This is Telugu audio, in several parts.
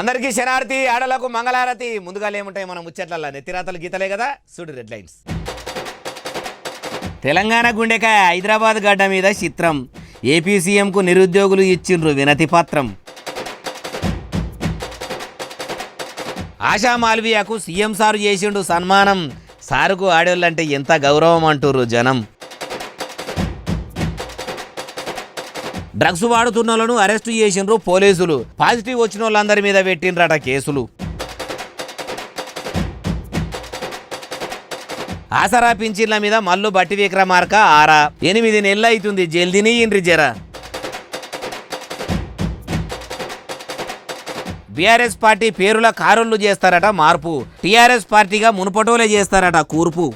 అందరికీ శనార్థి ఆడలకు మంగళారతి. ముందుగా ఏముంటాయి మన ముచ్చట్లల్లా నెత్తిరాతలు గీతలే కదా. చూడు రెడ్ లైన్స్. తెలంగాణ గుండెకాయ హైదరాబాద్ గడ్డ మీద చిత్రం. ఏపీ సీఎంకు నిరుద్యోగులు ఇచ్చిండ్రు వినతి పత్రం. ఆశా మాల్వియాకు సీఎం సారు చేసిండు సన్మానం. సారుకు ఆడోళ్ళంటే ఎంత గౌరవం అంటుర్రు జనం. డ్రగ్స్ వాడుతున్న వాళ్ళను అరెస్టు చేసిండ్రు పోలీసులు. పాజిటివ్ వచ్చిన వాళ్ళందరి మీద పెట్టిండ్రట కేసులు. ఆసరా పింఛన్ల మీద మల్లు బట్టి విక్రమార్క ఆరా. 8 నెలలు అవుతుంది జల్దిని ఇండ్రి జర. బీఆర్ఎస్ పార్టీ పేరుల కారుళ్ళు చేస్తారట మార్పు. టీఆర్ఎస్ పార్టీగా మునుపటోలే చేస్తారట కూర్పు.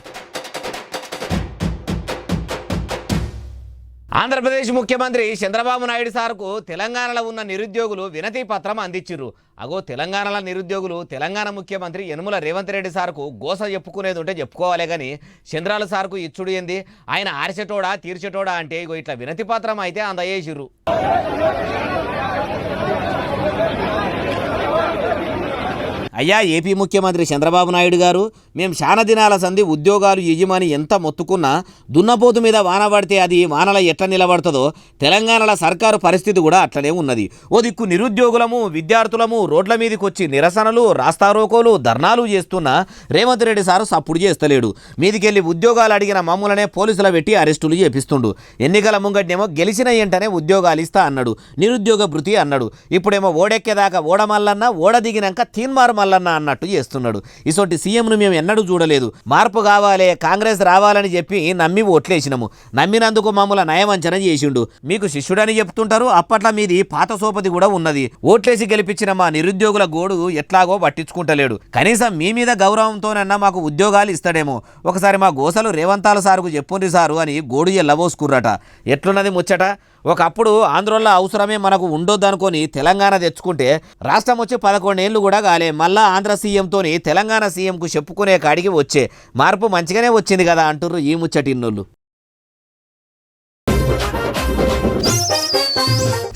ఆంధ్రప్రదేశ్ ముఖ్యమంత్రి చంద్రబాబు నాయుడు సార్కు తెలంగాణలో ఉన్న నిరుద్యోగులు వినతి పత్రం అందించిర్రు. అగో తెలంగాణలో నిరుద్యోగులు తెలంగాణ ముఖ్యమంత్రి యనుమల రేవంత్ రెడ్డి సార్కు గోస చెప్పుకునేది ఉంటే చెప్పుకోవాలే కానీ చంద్రాల సార్కు ఇచ్చుడు ఏంది, ఆయన ఆర్చెటోడా తీర్చెటోడా అంటే ఇగో ఇట్లా వినతి పత్రం అయితే అందజేసిర్రు. అయ్యా ఏపీ ముఖ్యమంత్రి చంద్రబాబు నాయుడు గారు, మేము చాలా దినాల సంధి ఉద్యోగాలు యజమాని ఎంత మొత్తుకున్నా దున్నపోతు మీద వాన పడితే అది వానల ఎట్లా నిలబడుతుందో తెలంగాణలో సర్కారు పరిస్థితి కూడా అట్లనే ఉన్నది. ఓ దిక్కు నిరుద్యోగులము విద్యార్థులము రోడ్ల మీదకి వచ్చి నిరసనలు రాస్తారోకోలు ధర్నాలు చేస్తున్నా రేవంత్ రెడ్డి సారు సప్పుడు చేస్తలేడు. మీదికెళ్ళి ఉద్యోగాలు అడిగిన మమ్ములనే పోలీసులు పెట్టి అరెస్టులు చేపిస్తుండు. ఎన్నికల ముంగట్నేమో గెలిచిన వెంటనే ఉద్యోగాలు ఇస్తా అన్నాడు, నిరుద్యోగ భృతి అన్నాడు. ఇప్పుడేమో ఓడెక్కేదాకా ఓడమల్లన్న ఓడ దిగినాక తీన్మార్ మల్లన్న అన్నట్టు చేస్తున్నాడు. ఇసోటి సీఎంను మేము ఎన్నడూ చూడలేదు. మార్పు కావాలి కాంగ్రెస్ రావాలని చెప్పి నమ్మి ఓట్లేసినాము. నమ్మినందుకు మమ్మల్ని నయవంచన చేసిండు. మీకు శిష్యుడని చెప్తుంటారు, అప్పట్లో మీది పాత సోపతి కూడా ఉన్నది. ఓట్లేసి గెలిపించిన మా నిరుద్యోగుల గోడు ఎట్లాగో పట్టించుకుంటలేడు. కనీసం మీ మీద గౌరవంతోనన్నా మాకు ఉద్యోగాలు ఇస్తాడేమో. ఒకసారి మా గోసలు రేవంతాల సారుకు చెప్పుండ్రి సారు అని గోడు ఎల్లబోసుకుర్రట. ఎట్లున్నది ముచ్చట. ఒకప్పుడు ఆంధ్రోళ్ళ అవసరమే మనకు ఉండొద్దనుకొని తెలంగాణ తెచ్చుకుంటే రాష్ట్రం వచ్చి 11 ఏళ్ళు కూడా కాలే. మళ్ళా ఆంధ్ర సీఎంతోని తెలంగాణ సీఎంకు చెప్పుకునే కాడికి వచ్చే మార్పు మంచిగానే వచ్చింది కదా అంటుర్రు ఈ ముచ్చటిన్నోళ్ళు.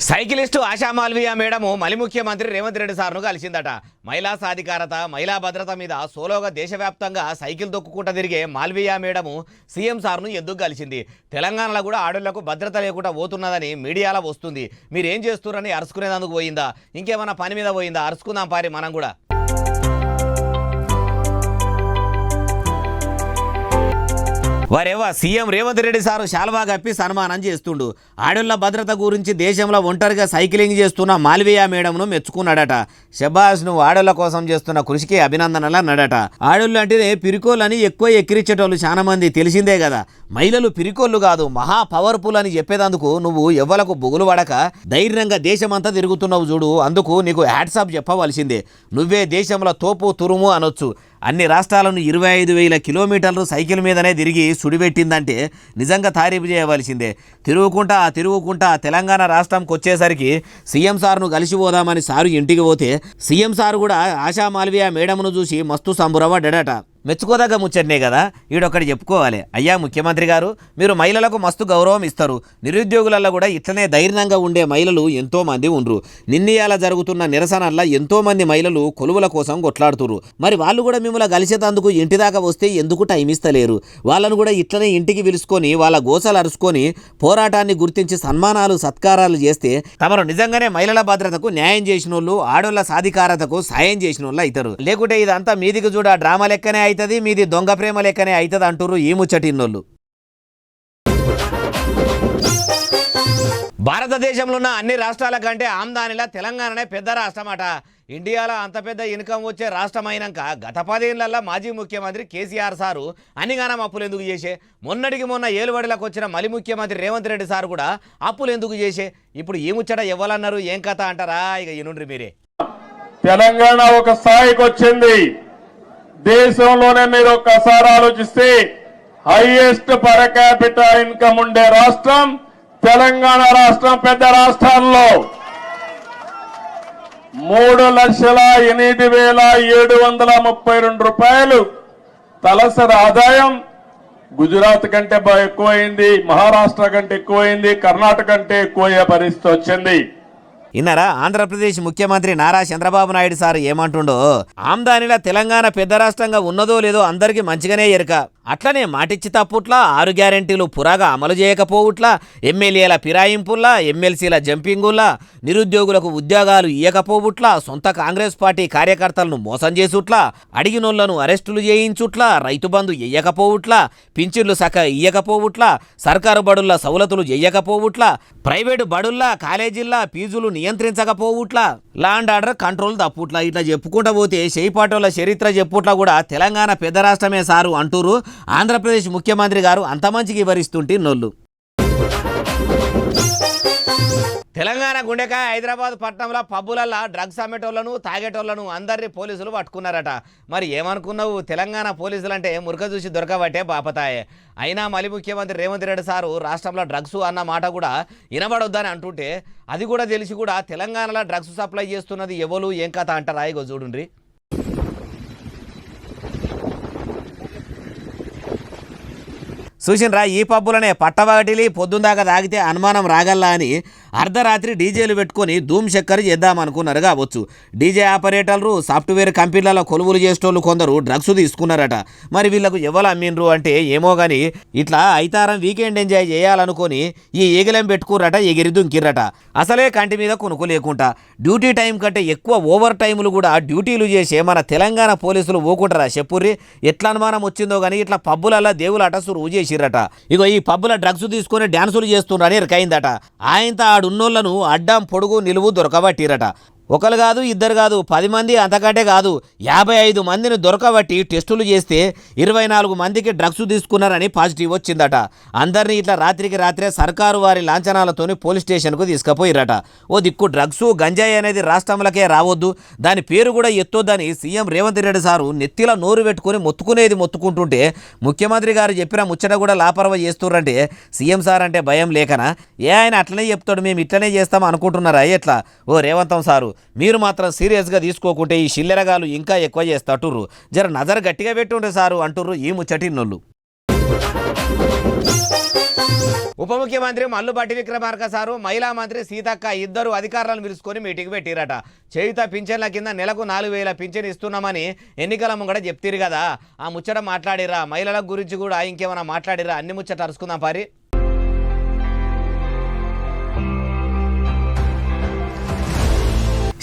సైకిలిస్టు ఆశా మాల్వియా మేడము మలి ముఖ్యమంత్రి రేవంత్ రెడ్డి సార్ను కలిసిందట. మహిళా సాధికారత మహిళా భద్రత మీద సోలోగా దేశవ్యాప్తంగా సైకిల్ తొక్కుకుంటూ తిరిగే మాల్వియా మేడము సీఎం సార్ను ఎందుకు కలిసింది. తెలంగాణలో కూడా ఆడోళ్లకు భద్రత లేకుండా పోతున్నదని మీడియాలో వస్తుంది. మీరేం చేస్తున్నారని అరుచుకునేందుకు పోయిందా, ఇంకేమైనా పని మీద పోయిందా? అరుచుకుందాం పారి మనం కూడా. వారేవా సీఎం రేవంత్ రెడ్డి సారు శాల్వా కప్పి సన్మానం చేస్తుండు. ఆడోళ్ల భద్రత గురించి దేశంలో ఒంటరిగా సైకిలింగ్ చేస్తున్న మాల్వియా మేడంను మెచ్చుకున్నాడట. షబాష్, నువ్వు ఆడోళ్ల కోసం చేస్తున్న కృషికి అభినందనలు అన్నాడట. ఆడోళ్ళు అంటేనే పిరికోళ్ళని ఎక్కువ ఎక్కిరించేటోళ్ళు చాలా మంది తెలిసిందే కదా. మహిళలు పిరికోళ్ళు కాదు, మహా పవర్ఫుల్ అని చెప్పేదందుకు నువ్వు ఎవ్వలకు బొగులు పడక ధైర్యంగా దేశమంతా తిరుగుతున్నావు చూడు. అందుకు నీకు హ్యాట్సాప్ చెప్పవలసిందే. నువ్వే దేశంలో తోపు తురుము అనొచ్చు. అన్ని రాష్ట్రాలను 25,000 కిలోమీటర్లు సైకిల్ మీదనే తిరిగి సుడిపెట్టిందంటే నిజంగా తారీఫు చేయవలసిందే. తిరుగుకుంటా తెలంగాణ రాష్ట్రంకి వచ్చేసరికి సీఎం సార్ను కలిసిపోదామని సారు ఇంటికి పోతే సీఎం సారు కూడా ఆశా మాల్వియా మేడంను చూసి మస్తు సంబరపడ్డాడట. మెచ్చుకోదగ్గ ముచ్చట్నే కదా. ఈడొక్కటి చెప్పుకోవాలి. అయ్యా ముఖ్యమంత్రి గారు, మీరు మహిళలకు మస్తు గౌరవం ఇస్తారు. నిరుద్యోగులలో కూడా ఇట్లనే ధైర్యంగా ఉండే మహిళలు ఎంతోమంది ఉండ్రు. నిన్నయాల జరుగుతున్న నిరసనల్లో ఎంతోమంది మహిళలు కొలువుల కోసం కొట్లాడుతురు. మరి వాళ్ళు కూడా మిమ్మల్ని కలిసేందుకు ఇంటి దాకా వస్తే ఎందుకు టైం ఇస్తలేరు? వాళ్ళను కూడా ఇట్లనే ఇంటికి పిలుచుకొని వాళ్ళ గోసలు అరుచుకొని పోరాటాన్ని గుర్తించి సన్మానాలు సత్కారాలు చేస్తే తమరు నిజంగానే మహిళల భద్రతకు న్యాయం చేసిన వాళ్ళు, ఆడోళ్ల సాధికారతకు సాయం చేసిన వాళ్ళు అవుతారు. లేకుంటే ఇదంతా మీదికి చూడ డ్రామా లెక్కనే అవుతుంది, మీది దొంగ ప్రేమ లెక్కనే అవుతుంది అంటుర్రు ఈ ముచ్చటిన్నోళ్ళు. భారతదేశంలో ఉన్న అన్ని రాష్ట్రాల కంటే ఆమ్దానిలా తెలంగాణనే పెద్ద రాష్ట్రం అట. ఇండియాలో అంత పెద్ద ఇన్కమ్ వచ్చే రాష్ట్రం అయినాక గత 10 ఏళ్లలో మాజీ ముఖ్యమంత్రి కేసీఆర్ సారు అన్నిగానం అప్పులు ఎందుకు చేసే? మొన్నటికి మొన్న ఏలుబడిలకు వచ్చిన మలి ముఖ్యమంత్రి రేవంత్ రెడ్డి సారు కూడా అప్పులు ఎందుకు చేసే? ఇప్పుడు ఈ ముచ్చట ఎవ్వలన్నారు ఏం కథ అంటారా? ఇక ఇనుండ్రి మీరే. తెలంగాణ ఒక స్థాయికి వచ్చింది. దేశంలోనే మీరు ఒక్కసారి ఆలోచిస్తే హైయెస్ట్ పర్ క్యాపిటల్ ఇన్కమ్ ఉండే రాష్ట్రం తెలంగాణ రాష్ట్రం. పెద్ద రాష్ట్రాల్లో 3,08,732 రూపాయలు తలసరి ఆదాయం గుజరాత్ కంటే ఎక్కువైంది, మహారాష్ట్ర కంటే ఎక్కువైంది, కర్ణాటక కంటే ఎక్కువయ్యే పరిస్థితి వచ్చింది. ఇన్నారా ఆంధ్రప్రదేశ్ ముఖ్యమంత్రి నారా చంద్రబాబు నాయుడు సార్ ఏమంటుండో, ఆమ్దానిలా తెలంగాణ పెద్ద రాష్ట్రంగా ఉన్నదో లేదో అందరికీ మంచిగానే ఎరక. అట్లనే మాటిచ్చి తప్పుట్లా 6 గ్యారెంటీలు పురాగా అమలు చేయకపోవుట్లా, ఎమ్మెల్యేల ఫిరాయింపుల్లా, ఎమ్మెల్సీల జంపింగుల్లా, నిరుద్యోగులకు ఉద్యోగాలు ఇయ్యకపోవుట్లా, సొంత కాంగ్రెస్ పార్టీ కార్యకర్తలను మోసం చేసుట్లా, అడిగినోళ్లను అరెస్టులు చేయించుట్లా, రైతు బంధు ఇయ్యకపోవుట్లా, పింఛన్లు సక ఇయ్యకపోవుట్లా, సర్కారు బడుల్లా సౌలతులు చెయ్యకపోవుట్లా, ప్రైవేటు బడుల్లా కాలేజీల్లా ఫీజులు నియంత్రించకపోవుట్లా, లాండ్ ఆర్డర్ కంట్రోల్ తప్పుట్లా, ఇట్లా చెప్పుకుంటా పోతే చేయిపాటోళ్ళ చరిత్ర చెప్పుట్లా కూడా తెలంగాణ పెద్ద రాష్ట్రమే సారు అంటూరు ఆంధ్రప్రదేశ్ ముఖ్యమంత్రి గారు. అంత మంచిగా వివరిస్తుంటే నోళ్ళు. తెలంగాణ గుండెకాయ హైదరాబాద్ పట్టణంలో పబ్బులల్లా డ్రగ్స్ అమ్మేటోళ్లను తాగేటోళ్లను అందరినీ పోలీసులు పట్టుకున్నారట. మరి ఏమనుకున్నావు, తెలంగాణ పోలీసులు అంటే మురక చూసి దొరకబట్టే బాపతాయే. అయినా మళ్ళీ ముఖ్యమంత్రి రేవంత్ రెడ్డి సారు రాష్ట్రంలో డ్రగ్స్ అన్న మాట కూడా వినబడొద్దని అంటుంటే, అది కూడా తెలిసి కూడా తెలంగాణలో డ్రగ్స్ సప్లై చేస్తున్నది ఎవరు ఏం కథ అంటారా? ఇగో చూడండి. చూసినరా, ఈ పబ్బులనే పట్టవాటిలి పొద్దుందాకా తాగితే అనుమానం రాగల్లా అని అర్ధరాత్రి డీజేలు పెట్టుకొని ధూమ్ చక్కర చేద్దామనుకున్నారు కావచ్చు. డీజే ఆపరేటర్లు సాఫ్ట్వేర్ కంపెనీలలో కొలువులు చేసేటోళ్ళు కొందరు డ్రగ్స్ తీసుకున్నారట. మరి వీళ్ళకు ఎవరు అమ్మిండ్రు అంటే ఏమో కానీ ఇట్లా ఐతారం వీకెండ్ ఎంజాయ్ చేయాలనుకొని ఈ ఎగిలం పెట్టుకుర్రట, ఎగిరి దుంకిర్రట. అసలే కంటి మీద కొనుక్కు లేకుండా డ్యూటీ టైం కంటే ఎక్కువ ఓవర్ టైములు కూడా డ్యూటీలు చేసే మన తెలంగాణ పోలీసులు ఊకుంటారా చెప్పుర్రి? ఎట్లా అనుమానం వచ్చిందో కానీ ఇట్లా పబ్బులల్లా దేవులు అట సురువు చేసిర్రట. ఇగో ఈ పబ్బుల డ్రగ్స్ తీసుకొని డ్యాన్సులు చేస్తున్నారని ఎరకైందట. ఆయనతో ఆడున్నోళ్లను అడ్డం పొడుగు నిలువు దొరకబట్టిరట. ఒకరు కాదు, ఇద్దరు కాదు, 10 మంది, అంతకంటే కాదు 55 మందిని దొరకబట్టి టెస్టులు చేస్తే 24 మందికి డ్రగ్స్ తీసుకున్నారని పాజిటివ్ వచ్చిందట. అందరినీ ఇట్లా రాత్రికి రాత్రే సర్కారు వారి లాంఛనాలతోని పోలీస్ స్టేషన్కు తీసుకుపోయిరట. ఓ దిక్కు డ్రగ్స్ గంజాయి అనేది రాష్ట్రంలోకే రావద్దు, దాని పేరు కూడా ఎత్తొద్దని సీఎం రేవంత్ రెడ్డి సారు నెత్తిలో నోరు పెట్టుకుని మొత్తుకునేది మొత్తుకుంటుంటే, ముఖ్యమంత్రి గారు చెప్పిన ముచ్చట కూడా లాపరవ చేస్తుర్రంటే సీఎం సార్ అంటే భయం లేకనా? ఆయన అట్లనే చెప్తాడు, మేము ఇట్లనే చేస్తాం అనుకుంటున్నారా ఎట్లా? ఓ రేవంతం సారు, మీరు మాత్రం సీరియస్గా తీసుకోకుంటే ఈ షిల్లెరగాలు ఇంకా ఎక్కువ చేస్తట్టుర్రు. జర నజర్ గట్టిగా పెట్టుండ్రు సారు అంటుర్రు ఈ ముచ్చటిన్నోళ్ళు. ఉప ముఖ్యమంత్రి మల్లుబట్టి విక్రమార్క సారు, మహిళా మంత్రి సీతక్క ఇద్దరు అధికారులను పిలుచుకొని మీటింగ్ పెట్టిరట. చేయుత పింఛన్ల కింద నెలకు 4000 పింఛన్ ఇస్తున్నామని ఎన్నికల ముంగడ చెప్తిరు కదా, ఆ ముచ్చట మాట్లాడిరా? మహిళల గురించి కూడా ఇంకేమైనా మాట్లాడిరా? అన్ని ముచ్చట అరుచుకుందాం పారి.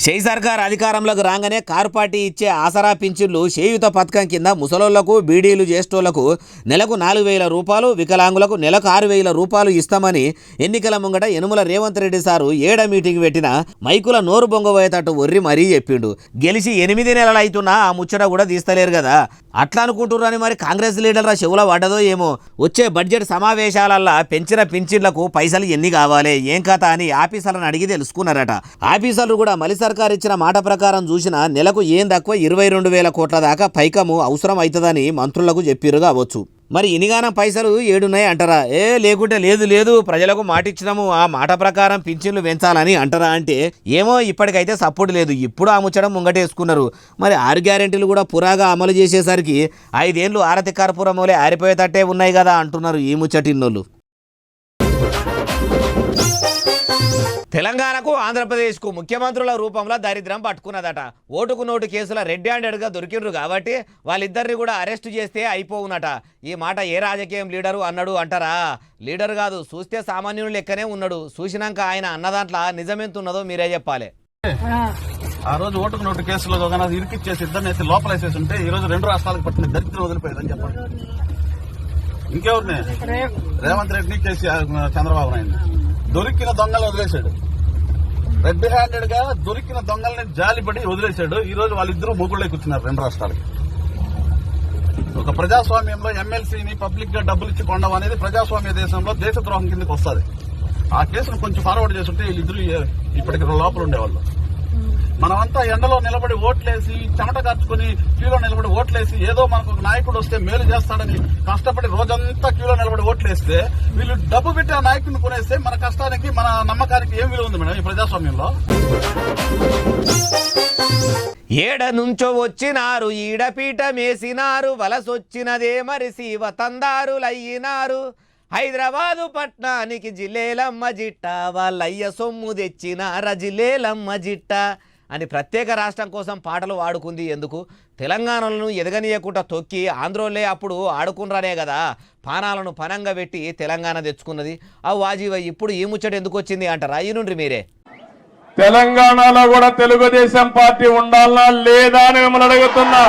షేయ్ సర్కార్ అధికారంలోకి రాగానే కారు పార్టీ ఇచ్చే ఆసరా పింఛన్లు చేయూత పథకం కింద ముసలోళ్లకు, బీడీలు చేసేటోళ్లకు నెలకు 4000 రూపాయలు, వికలాంగులకు నెలకు 6000 రూపాయలు ఇస్తామని ఎన్నికల ముంగట యనుమల రేవంత్ రెడ్డి సారు ఏడ మీటింగ్ పెట్టిన మైకుల నోరు బొంగబోయేటట్టు ఒర్రి మరీ చెప్పిండు. గెలిచి 8 నెలలు అవుతున్నా ఆ ముచ్చట కూడా తీస్తలేరు కదా. అట్లా అనుకుంటున్నారని మరి కాంగ్రెస్ లీడర్ల చెవుల పడ్డదో ఏమో. వచ్చే బడ్జెట్ సమావేశాలల్లా పెంచిన పింఛన్లకు పైసలు ఎన్ని కావాలి ఏం కథ అని ఆఫీసర్లను అడిగి తెలుసుకున్నారట. ఆఫీసర్లు కూడా మళ్ళీ సర్కార్ ఇచ్చిన మాట ప్రకారం చూసిన నెలకు ఏం తక్కువ 22,000 కోట్ల దాకా పైకము అవసరం అవుతుందని మంత్రులకు చెప్పిరు కావచ్చు. మరి ఇనిగానం పైసలు ఏడున్నాయి అంటారా? లేకుంటే లేదు ప్రజలకు మాట ఇచ్చినాము, ఆ మాట ప్రకారం పింఛన్లు పెంచాలని అంటారా అంటే ఏమో ఇప్పటికైతే సపోర్ట్ లేదు. ఇప్పుడు ఆ ముచ్చడం ముంగటేసుకున్నారు. మరి 6 గ్యారెంటీలు కూడా పురాగా అమలు చేసేసరికి 5 ఏళ్ళు ఆరతి కర్పూరమోలే ఆరిపోయేటట్టే ఉన్నాయి కదా అంటున్నారు ఈ ముచ్చటిన్నోళ్ళు. తెలంగాణకు ఆంధ్రప్రదేశ్కు ముఖ్యమంత్రుల రూపంలో దరిద్రం పట్టుకున్నదట. ఓటుకు నోటు కేసుల రెడ్ హ్యాండెడ్గా దొరికిండ్రు కాబట్టి వాళ్ళిద్దరిని కూడా అరెస్ట్ చేస్తే అయిపోవునట. ఈ మాట ఏ రాజకీయం లీడరు అన్నాడు అంటారా? లీడర్ కాదు, చూస్తే సామాన్యుడు లెక్కనే ఉన్నాడు. చూసినాక ఆయన అన్న దాంట్లో నిజమెంతున్నదో మీరే చెప్పాలి. ఆ రోజు ఓటుకు నోటు కేసులో ఇరికిచ్చేసి ఇద్దరిని అయితే లోపల వేసేసి ఉంటే ఈ రోజు 2 రాష్ట్రాలకు పట్టిన దరిద్రం వదిలిపోయిందని చెప్పండి. ఇంకెవరిని? రేవంత్ రెడ్డిని, చంద్రబాబు నాయుడు దొరికిన దొంగలు వదిలేశాడు. రెడ్ హ్యాండెడ్ గా దొరికిన దొంగల్ని జాలిపడి వదిలేశాడు. ఈ రోజు వాళ్ళిద్దరూ మొగుళ్ళే కూర్చున్నారు 2 రాష్ట్రాలకి. ఒక ప్రజాస్వామ్యంలో ఎమ్మెల్సీని పబ్లిక్ గా డబ్బులు ఇచ్చి కొండం అనేది ప్రజాస్వామ్య దేశంలో దేశద్రోహం కిందకి వస్తుంది. ఆ కేసును కొంచెం ఫార్వర్డ్ చేస్తుంటే వీళ్ళిద్దరూ ఇప్పటికి లోపల ఉండేవాళ్ళు. మనమంతా ఎండలో నిలబడి ఓట్లేసి చెమట కార్చుకుని క్యూలో నిలబడి ఓట్లేసి ఏదో మనకు ఒక నాయకుడు వస్తే మేలు చేస్తాడని కష్టపడి రోజంతా క్యూలో నిలబడి ఓట్లేస్తే వీళ్ళు డబ్బు పెట్టి ఆ నాయకుడిని కొనేస్తే మన కష్టానికి మన నమ్మకానికి ఏం విలువ ఉంది మేడం ఈ ప్రజాస్వామ్యంలో? ఏడ నుంచో వచ్చినారు ఈడపీట మేసినారు, వలసొచ్చినదే మరి శివ తందారులయ్యినారు, హైదరాబాదు పట్నానికి జిల్లేలమ్మ జిట్ట వాళ్ళయ్య సొమ్ము తెచ్చిన జిల్లేలమ్మ జిట్ట అని ప్రత్యేక రాష్ట్రం కోసం పాటలు వాడుకుంది ఎందుకు? తెలంగాణలను ఎదగనీయకుండా తొక్కి ఆంధ్రోలే అప్పుడు ఆడుకున్నారే కదా పానాలను పనంగా పెట్టి తెలంగాణ తెచ్చుకున్నది. ఆ వాజీవ ఇప్పుడు ఈ ముచ్చట ఎందుకు వచ్చింది అంటారా? ఈ నుండి మీరే. తెలంగాణలో కూడా తెలుగుదేశం పార్టీ ఉండాలనా లేదా అని మిమ్మల్ని అడుగుతున్నా.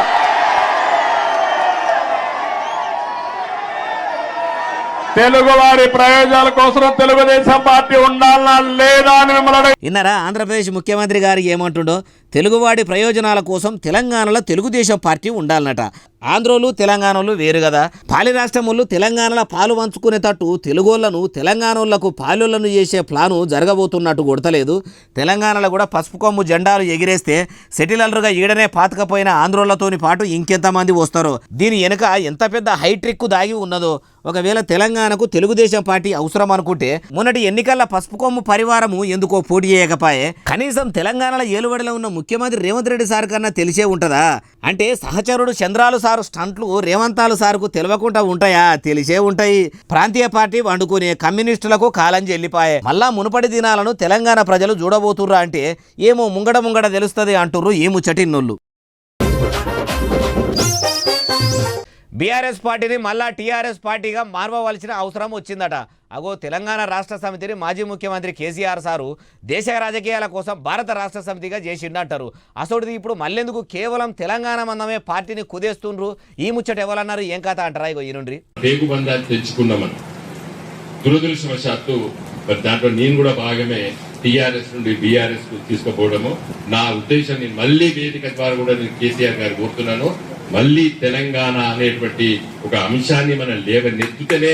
తెలుగు వారి ప్రయోజనాల కోసం తెలుగుదేశం పార్టీ ఉండాలనా లేదా అని మిమ్మల్ని ఇన్నారా? ఆంధ్రప్రదేశ్ ముఖ్యమంత్రి గారు ఏమంటుండో, తెలుగువాడి ప్రయోజనాల కోసం తెలంగాణలో తెలుగుదేశం పార్టీ ఉండాలన్నట. ఆంధ్రోలు తెలంగాణలు వేరు కదా. పాలి రాష్ట్రములు తెలంగాణలో పాలు పంచుకునేటట్టు తెలుగోళ్లను తెలంగాణోళ్లకు పాలులను చేసే ప్లాను జరగబోతున్నట్టు కొడతలేదు. తెలంగాణలో కూడా పసుపు కొమ్ము జెండాలు ఎగిరేస్తే సెటిలర్లుగా ఈడనే పాతకపోయిన ఆంధ్రోళ్లతోని పాటు ఇంకెంతమంది వస్తారో. దీని వెనుక ఎంత పెద్ద హైట్రిక్ దాగి ఉన్నదో. ఒకవేళ తెలంగాణకు తెలుగుదేశం పార్టీ అవసరం అనుకుంటే మొన్నటి ఎన్నికల్లో పసుపు కొమ్ము పరివారము ఎందుకో పోటీ చేయకపోయే? కనీసం తెలంగాణలో ఏలుబడిలో ఉన్న ముఖ్యమంత్రి రేవంత్ రెడ్డి సార్ కన్నా తెలిసే ఉంటుందా? అంటే సహచరుడు చంద్రాలు సారు స్టంట్లు రేవంతాలు సార్కు తెలియకుండా ఉంటాయా? తెలిసే ఉంటాయి. ప్రాంతీయ పార్టీ వండుకునే కమ్యూనిస్టులకు కాలం చెల్లిపాయే. మళ్ళా మునుపటి దినాలను తెలంగాణ ప్రజలు చూడబోతుర్రా అంటే ఏమో ముంగడ తెలుస్తుంది అంటుర్రు ఈ ముచ్చటిన్నోళ్ళు. బీఆర్ఎస్ పార్టీని మళ్ళా టీఆర్ఎస్ పార్టీగా మార్వవలసిన అవసరం వచ్చిందట. అగో తెలంగాణ రాష్ట్ర సమితిని మాజీ ముఖ్యమంత్రి కేసీఆర్ సారు దేశ రాజకీయాల కోసం భారత రాష్ట్ర సమితిగా చేసిండంటారు. అసోటిది ఇప్పుడు మళ్ళెందుకు కేవలం తెలంగాణ మందమే పార్టీని కుదేస్తుండ్రు? ఈ ముచ్చట ఎవరన్నారు? ఏం కథ అంటారా? ఇగో ఈ నుండి తెచ్చుకున్నామని దురదృష్టవశాత్తు దాంట్లో నేను కూడా భాగమే టీఆర్ఎస్ నుండి బీఆర్ఎస్ కు తీసుకుపోవడము. నా ఉద్దేశాన్ని మళ్ళీ వేదిక ద్వారా కూడా నేను కేసీఆర్ గారు కోరుతున్నాను. మళ్ళీ తెలంగాణ అనేటువంటి ఒక అంశాన్ని మనం లేవనెత్తుతేనే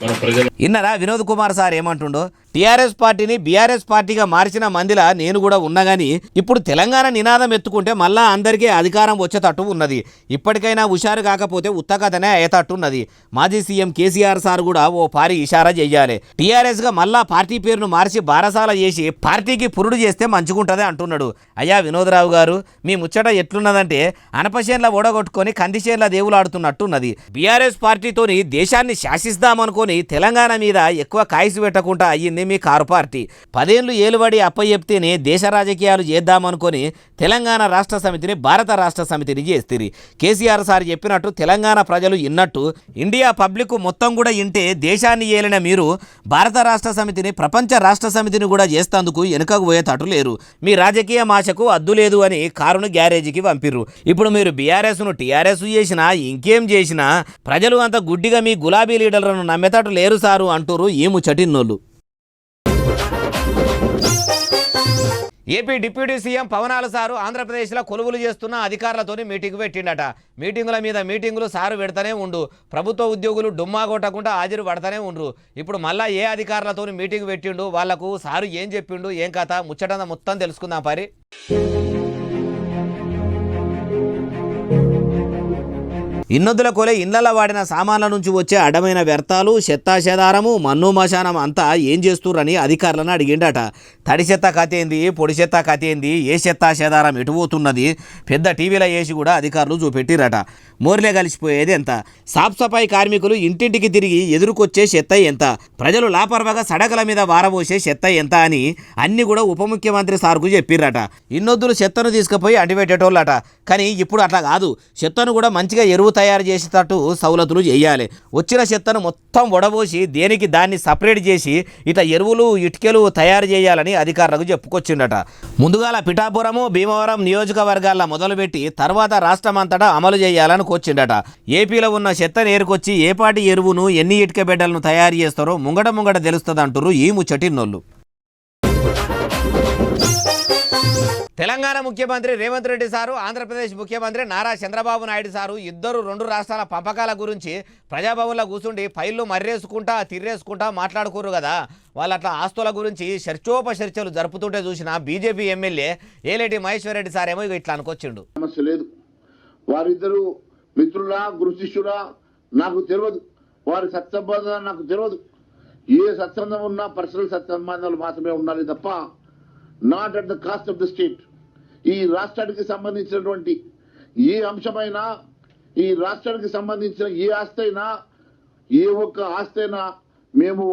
మన ప్రజలు. ఇన్నరా వినోద్ కుమార్ సార్ ఏమంటుండో? టీఆర్ఎస్ పార్టీని బీఆర్ఎస్ పార్టీగా మార్చిన మందిలా నేను కూడా ఉన్నా గానీ ఇప్పుడు తెలంగాణ నినాదం ఎత్తుకుంటే మళ్ళా అందరికీ అధికారం వచ్చేటట్టు ఉన్నది. ఇప్పటికైనా హుషారు కాకపోతే ఉత్తకథనే అయ్యేటట్టున్నది. మాజీ సీఎం కేసీఆర్ సార్ కూడా ఓ పారి ఇషారా చెయ్యాలి. టీఆర్ఎస్ గా మళ్ళా పార్టీ పేరును మార్చి బారసాల చేసి పార్టీకి పురుడు చేస్తే మంచిగుంటది అంటున్నాడు. అయ్యా వినోదరావు గారు, మీ ముచ్చట ఎట్లున్నదంటే అనపశేన్ల ఓడగొట్టుకొని కందిశేన్ల దేవులాడుతున్నట్టున్నది. బీఆర్ఎస్ పార్టీతోని దేశాన్ని శాసిస్తామనుకొని తెలంగాణ మీద ఎక్కువ కాయసు పెట్టకుండా అయ్యింది మీ కారు పార్టీ. 10 ఏళ్లు ఏలుబడి అప్పచెప్తేనే దేశ రాజకీయాలు చేద్దామనుకొని తెలంగాణ రాష్ట్ర సమితిని భారత రాష్ట్ర సమితిని చేస్తుంది. కేసీఆర్ సార్ చెప్పినట్టు తెలంగాణ ప్రజలు ఇన్నట్టు ఇండియా పబ్లిక్ మొత్తం కూడా ఇంటే దేశాన్ని ఏలిన మీరు భారత రాష్ట్ర సమితిని ప్రపంచ రాష్ట్ర సమితిని కూడా చేస్తేందుకు వెనుకకు పోయేటట్టు లేరు. మీ రాజకీయ మాషకు అద్దు లేదు అని కారును గ్యారేజీకి పంపిర్రు. ఇప్పుడు మీరు బీఆర్ఎస్ను టీఆర్ఎస్ చేసినా ఇంకేం చేసినా ప్రజలు అంత గుడ్డిగా మీ గులాబీ లీడర్లను నమ్మేటట్టు లేరు సారు అంటూరు ఈ ముచ్చటిన్నోళ్ళు. ఏపీ డిప్యూటీ సీఎం పవనాల సారు ఆంధ్రప్రదేశ్లో కొలువులు చేస్తున్న అధికారులతోని మీటింగ్ పెట్టిండట. మీటింగుల మీద మీటింగులు సారు పెడతానే ఉండు. ప్రభుత్వ ఉద్యోగులు డుమ్మా కొట్టకుండా హాజరు పడతానే ఉండ్రు. ఇప్పుడు మళ్ళా ఏ అధికారులతోని మీటింగ్ పెట్టిండు, వాళ్లకు సారు ఏం చెప్పిండు, ఏం కథ ముచ్చటంతా మొత్తం తెలుసుకుందాం పరి. ఇన్నొద్దుల కోలే ఇళ్లలో వాడిన సామాన్ల నుంచి వచ్చే అడ్డమైన వ్యర్థాలు, చెత్తాచెదారము, మన్ను మశానం అంతా ఏం చేస్తుర్రని అధికారులను అడిగిండట. తడి చెత్త కథ ఏంది, పొడి చెత్త కథ ఏంది, ఏ చెత్తాచెదారం ఎటుపోతున్నది పెద్ద టీవీలో వేసి కూడా అధికారులు చూపెట్టిరట. మోరిలే కలిసిపోయేది ఎంత, సాఫ్ సఫాయి కార్మికులు ఇంటింటికి తిరిగి ఎదురుకొచ్చే చెత్త ఎంత, ప్రజలు లాపర్వగా సడకల మీద వారబోసే చెత్త ఎంత అని అన్ని కూడా ఉప ముఖ్యమంత్రి సార్కు చెప్పిర్రట. ఇన్నొద్దులు చెత్తను తీసుకుపోయి అంటిపెట్టేటోళ్ళట. కానీ ఇప్పుడు అట్లా కాదు, చెత్తను కూడా మంచిగా ఎరువు తయారు చేసేటట్టు సౌలతులు చేయాలి. వచ్చిన చెత్తను మొత్తం వడబోసి దేనికి దాన్ని సపరేట్ చేసి ఇట్లా ఎరువులు ఇటుకలు తయారు చేయాలని అధికారులకు చెప్పుకొచ్చిండట. ముందుగాల పిఠాపురము భీమవరం నియోజకవర్గాల్లో మొదలుపెట్టి తర్వాత రాష్ట్రమంతటా అమలు చేయాలని కోచిండట. ఏపీలో ఉన్న చెత్తను ఏరుకొచ్చి ఏపాటి ఎరువును ఎన్ని ఇటుక బిడ్డలను తయారు చేస్తారో ముంగట తెలుస్తుంది అంటారు ఈ ముచ్చటిన్నోళ్ళు. తెలంగాణ ముఖ్యమంత్రి రేవంత్ రెడ్డి సారు ఆంధ్రప్రదేశ్ ముఖ్యమంత్రి నారా చంద్రబాబు నాయుడు సారు ఇద్దరు 2 రాష్ట్రాల పంపకాల గురించి ప్రజాభవన్లో కూర్చుండి ఫైళ్లు మర్రేసుకుంటా తిర్రేసుకుంటా మాట్లాడుకోరు కదా. వాళ్ళు అట్లా ఆస్తుల గురించి చర్చోపచర్చలు జరుపుతుంటే చూసిన BJP MLA Eleti Maheshwar Reddy sir ఏమో ఇట్లా అనుకొచ్చిండు. సమస్య లేదు, వారిద్దరు మిత్రులా గురు శిష్యులా నాకు తెలియదు, వారి సత్సంబంధం నాకు తెలియదు. ఏ సత్సంబంధం ఉన్నా పర్సనల్ సత్సంబంధాలు మాత్రమే ఉండాలి తప్ప not at the cost of the state. ఈ రాష్ట్రానికి సంబంధించినటువంటి ఏ అంశమైనా, ఈ రాష్ట్రానికి సంబంధించిన ఏ ఆస్తి అయినా, ఏ ఒక్క ఆస్తి అయినా మేము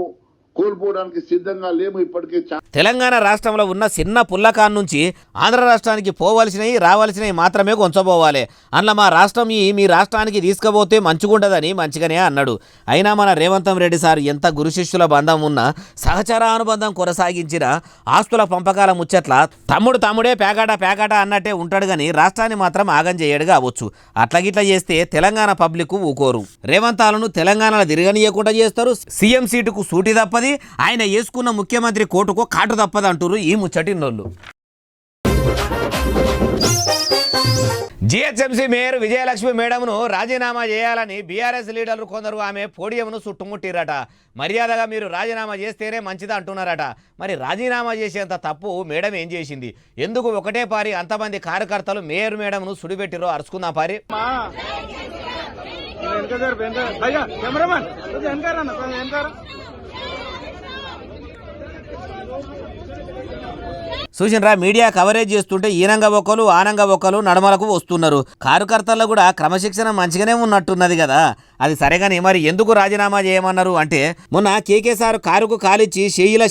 కోల్పోవడానికి సిద్ధంగా లేము. ఇప్పటికే తెలంగాణ రాష్ట్రంలో ఉన్న చిన్న పుల్లకాన్ నుంచి ఆంధ్ర రాష్ట్రానికి పోవలసినవి రావాల్సినవి మాత్రమే కొంచబోవాలి. అందులో మా రాష్ట్రం మీ రాష్ట్రానికి తీసుకుపోతే మంచిగుండదని మంచిగానే అన్నాడు. అయినా మన రేవంత్ రెడ్డి సార్ ఎంత గురు శిష్యుల బంధం ఉన్నా సహచర అనుబంధం కొనసాగించిన ఆస్తుల పంపకాల ముచ్చట్ల తమ్ముడే పేకాట అన్నట్టే ఉంటాడు కానీ రాష్ట్రాన్ని మాత్రం ఆగం చేయడు కావచ్చు. అట్లగిట్లా చేస్తే తెలంగాణ పబ్లిక్ ఊకోరు. రేవంతాలను తెలంగాణలో తిరగనీయకుండా చేస్తారు. సీఎం సీటుకు సూటి తప్పది, ఆయన వేసుకున్న ముఖ్యమంత్రి కోటుకో కాటు తప్పదు అంటారు ఈ ముచ్చటిన్నోళ్ళు. జిహెచ్ఎంసీ మేయర్ విజయలక్ష్మి మేడంను రాజీనామా చేయాలని బీఆర్ఎస్ లీడర్లు కొందరు ఆమె పోడియంను చుట్టుముట్టిరట. మర్యాదగా మీరు రాజీనామా చేస్తేనే మంచిది అంటున్నారట. మరి రాజీనామా చేసేంత తప్పు మేడం ఏం చేసింది? ఎందుకు ఒకటే పారి అంతమంది కార్యకర్తలు మేయర్ మేడంను సుడిపెట్టిరో అరుచుకుందాం పారి. చూసినరా, మీడియా కవరేజ్ చేస్తుంటే ఈనంగా ఒకరు ఆనంగా ఒకరు నడమలకు వస్తున్నారు. కార్యకర్తల్లో కూడా క్రమశిక్షణ మంచిగానే ఉన్నట్టున్నది కదా. అది సరేగాని మరి ఎందుకు రాజీనామా చేయమన్నారు అంటే, మొన్న కేకేసార్ కారుకు కాలిచ్చి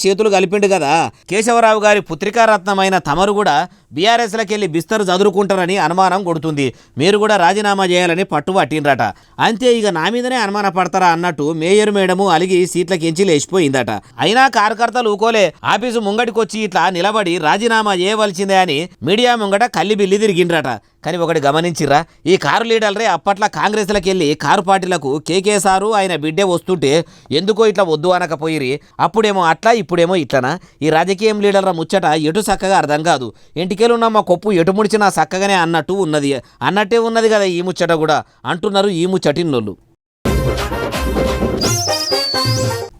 చేతులు కలిపిండు కదా. కేశవరావు గారి పుత్రికారత్నమైన తమరు కూడా బీఆర్ఎస్లకి వెళ్ళి బిస్తరు చదువుకుంటారని అనుమానం కొడుతుంది. మీరు కూడా రాజీనామా చేయాలని పట్టుబట్టిండ్రట. అంతే, ఇక నా మీదనే అనుమాన పడతారా అన్నట్టు మేయర్ మేడము అలిగి సీట్లకించి లేచిపోయిందట. అయినా కార్యకర్తలు ఊకోలే. ఆఫీసు ముంగటికొచ్చి ఇట్లా నిలబడి రాజీనామా చేయవలసిందే అని మీడియా ముంగట కల్లిబిల్లి తిరిగిండ్రట. కానీ ఒకటి గమనించిర్రా, ఈ కారు లీడర్లే అప్పట్లో కాంగ్రెస్లకు వెళ్ళి కారు పార్టీలకు కేకేసారు ఆయన బిడ్డే వస్తుంటే ఎందుకో ఇట్లా వద్దు అనకపోయిరి. అప్పుడేమో అట్లా, ఇప్పుడేమో ఇట్లనా? ఈ రాజకీయం లీడర్ల ముచ్చట ఎటు చక్కగా అర్థం కాదు. ఇంటికెళ్ళున్న మా కొప్పు ఎటు ముడిచినా చక్కగానే అన్నట్టే ఉన్నది కదా ఈ ముచ్చట కూడా అంటున్నారు ఈ ముచ్చటిన్నోళ్ళు.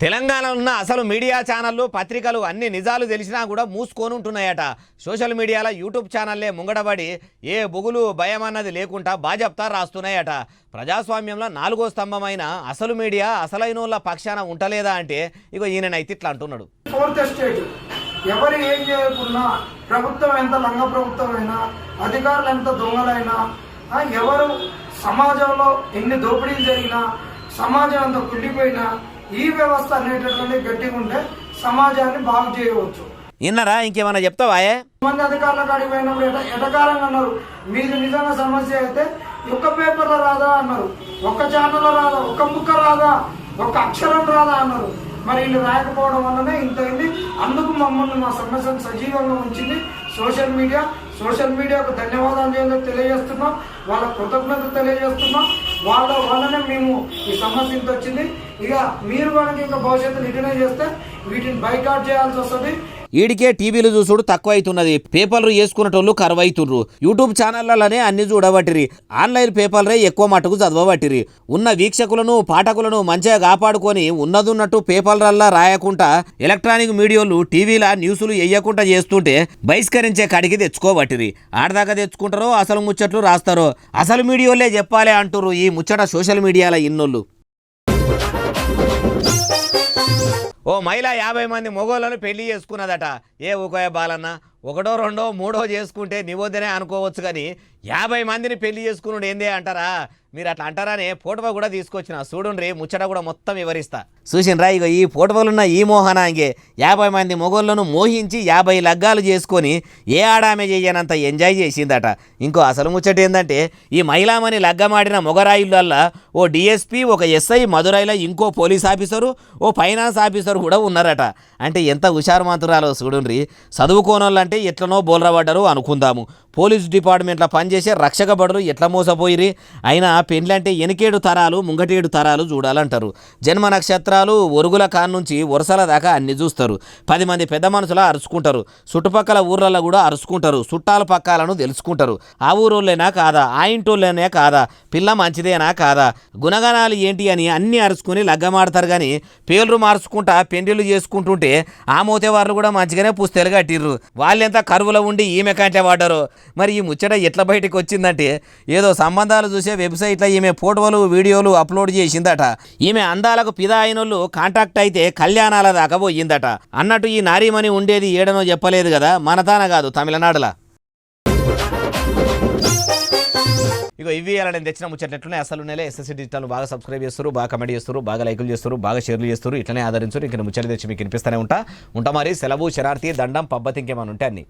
తెలంగాణలో ఉన్న అసలు మీడియా ఛానళ్ళు పత్రికలు అన్ని నిజాలు తెలిసినా కూడా మూసుకొని ఉంటున్నాయట. సోషల్ మీడియాలో యూట్యూబ్ ఛానల్లే ముంగడబడి ఏ బొగులు భయం అన్నది లేకుండా బాజప్తా రాస్తున్నాయట. ప్రజాస్వామ్యంలో 4వ స్తంభమైన అసలు మీడియా అసలైన పక్షాన ఉంటలేదా అంటే ఇక ఈయనైతే ఇట్లా అంటున్నాడు. 4th estate ఎవరు ఏం చేయకున్నా, ప్రభుత్వం ఎంత లంగ ప్రభుత్వమైనా, అధికారులు ఎంత దొంగలైనా, ఎవరు సమాజంలో ఎన్ని దోపిడీలు జరిగినా, సమాజం ఎంత కుళ్ళిపోయినా, ఈ వ్యవస్థ అనేటటువంటి గట్టిగా ఉంటే సమాజాన్ని బాగు చేయవచ్చు. ఇన్నరా, ఇంకేమన్నా చెప్తావా? మంది అధికారుల కాడికి పోయినప్పుడు ఎటకారంగా అన్నారు. మీరు నిజంగా సమస్య అయితే ఒక్క పేపర్లో రాదా అన్నారు, ఒక్క ఛానల్లో రాదా, ఒక్క ముక్క రాదా, ఒక్క అక్షరం రాదా అన్నారు. మరి వీళ్ళు రాయకపోవడం వల్లనే ఇంత అయింది. అందుకు మమ్మల్ని మా సమస్యను సజీవంగా ఉంచింది సోషల్ మీడియాకు ధన్యవాదాలు తెలియజేస్తున్నాం, వాళ్ళ కృతజ్ఞత తెలియజేస్తున్నాం. వాళ్ళనే మేము ఈ సమస్య ఇంత వచ్చింది. ఇక మీరు కనుక ఇంకా భవిష్యత్తు నిర్ణయం చేస్తే వీటిని బైకాట్ చేయాల్సి వస్తుంది. ఈడికే టీవీలు చూసుడు తక్కువ అవుతున్నది. పేపర్లు వేసుకునేటోళ్ళు కరువైతుర్రు. యూట్యూబ్ ఛానళ్లనే అన్ని చూడబట్టిరి. ఆన్లైన్ పేపర్లే ఎక్కువ మటుకు చదవబట్టిరి. ఉన్న వీక్షకులను పాఠకులను మంచిగా కాపాడుకొని ఉన్నదున్నట్టు పేపర్లల్లా రాయకుండా ఎలక్ట్రానిక్ మీడియాలు టీవీల న్యూస్లు వేయకుండా చేస్తుంటే బహిష్కరించే కాడికి తెచ్చుకోబట్టిరి. ఆడదాకా తెచ్చుకుంటారో అసలు ముచ్చట్లు రాస్తారో అసలు మీడియాలే చెప్పాలి అంటుర్రు ఈ ముచ్చట సోషల్ మీడియాలో ఇన్నోళ్ళు. ఓ మహిళ 50 మంది మొగోళ్ళను పెళ్లి చేసుకున్నదట. ఏ ఊకోయ బాలన్న, 1, 2, 3 చేసుకుంటే నివోదనే అనుకోవచ్చు కానీ 50 మందిని పెళ్లి చేసుకున్నాడు ఏందే అంటారా? మీరు అట్లా అంటారనే ఫోటో కూడా తీసుకొచ్చిన చూడండి, ముచ్చట కూడా మొత్తం వివరిస్తా. చూసినరా, ఇక ఈ ఫోటోలున్న ఈ మోహనాంగే 50 మంది మొగోళ్ళను మోహించి 50 లగ్గాలు చేసుకొని ఏ ఆడామె చేయనంత ఎంజాయ్ చేసిందట. ఇంకో అసలు ముచ్చట ఏంటంటే, ఈ మహిళామణి లగ్గమాడిన మొగరాయిలల్లా ఓ డిఎస్పీ, ఒక ఎస్ఐ, మదురైలో ఇంకో పోలీస్ ఆఫీసరు, ఓ ఫైనాన్స్ ఆఫీసర్ కూడా ఉన్నారట. అంటే ఎంత హుషారు మాత్రాలో చూడండి. చదువుకోనోళ్ళంటే ఎట్లనో బోల్రబడ్డరు అనుకుందాము. పోలీస్ డిపార్ట్మెంట్లో పనిచేసే రక్షక బడులు ఎట్లా మోసపోయిరి. అయినా పెండ్లంటే 7 తరాలు ముంగటేడు తరాలు చూడాలంటారు. జన్మ నక్షత్రాలు ఒరుగుల కాన్నుంచి వరుసల దాకా అన్ని చూస్తారు. 10 మంది పెద్ద మనుషుల అరుచుకుంటారు. చుట్టుపక్కల ఊర్లలో కూడా అరుచుకుంటారు. చుట్టాల పక్కాలను తెలుసుకుంటారు. ఆ ఊరోళ్ళేనా కాదా, ఆ ఇంటోళ్ళేనా కాదా, పిల్ల మంచిదేనా కాదా, గుణగణాలు ఏంటి అని అన్ని అరుచుకుని లగ్గమాడతారు. కానీ పేర్లు మార్చుకుంటా పెండిళ్ళు చేసుకుంటుంటే ఆ మోతే వాళ్ళు కూడా మంచిగానే పుస్తెలు కట్టిర్రు. వాళ్ళెంత కరువులో ఉండి ఈమె కంటే పడ్డారో. మరి ఈ ముచ్చట ఎట్లా బయటకు వచ్చిందంటే, ఏదో సంబంధాలు చూసే వెబ్సైట్లో ఈమె ఫోటోలు వీడియోలు అప్లోడ్ చేసిందట. ఈమె అందాలకు పిదా అయినోళ్ళు కాంటాక్ట్ అయితే కళ్యాణాల దాకా పోయిందట. అన్నట్టు ఈ నారీమణి ఉండేది ఏడనో చెప్పలేదు కదా, మనతాన కాదు తమిళనాడులా. ఇక ఇవి అలా నేను తెచ్చిన ముచ్చట్లనే అసలు నెలే ఎస్ఎస్సీ డిజిటల్ బాగా సబ్స్క్రైబ్ చేస్తారు, బాగా కమెంట్ చేస్తారు, బాగా లైకులు చేస్తారు, బాగా షేర్లు చేస్తారు, ఇట్లనే ఆదరించారు. ఇంక ముచ్చట్లు తెచ్చి మీకు వినిపిస్తూనే ఉంటా మరి. సెలవు, శరార్థి, దండం, పబ్బతి ఇంకేమైనా ఉంటే అన్ని